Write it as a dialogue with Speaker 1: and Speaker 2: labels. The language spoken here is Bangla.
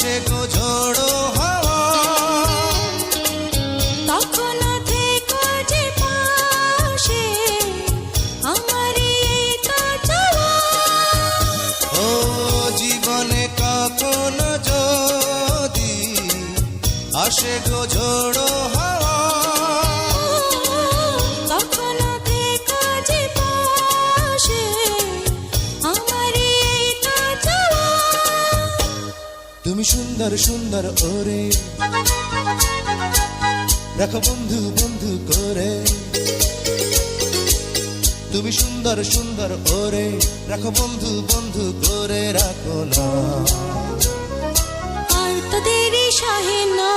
Speaker 1: আসে গো ঝোড়ো হাওয়া,
Speaker 2: তখন থেকো যে পাশে, আমারই এই তো চাওয়া।
Speaker 1: ও জীবনে কখনো যদি আসে গো ঝোড়ো হাওয়া,
Speaker 2: তখন থেকো যে পাশে, আমারই এই তো চাওয়া।
Speaker 1: তুমি সুন্দর সুন্দর ওরে রাখো বন্ধু বন্ধু করে, তুমি সুন্দর সুন্দর ওরে রাখো বন্ধু বন্ধু করে রাখো না।
Speaker 2: আর তো দেরি সহে না।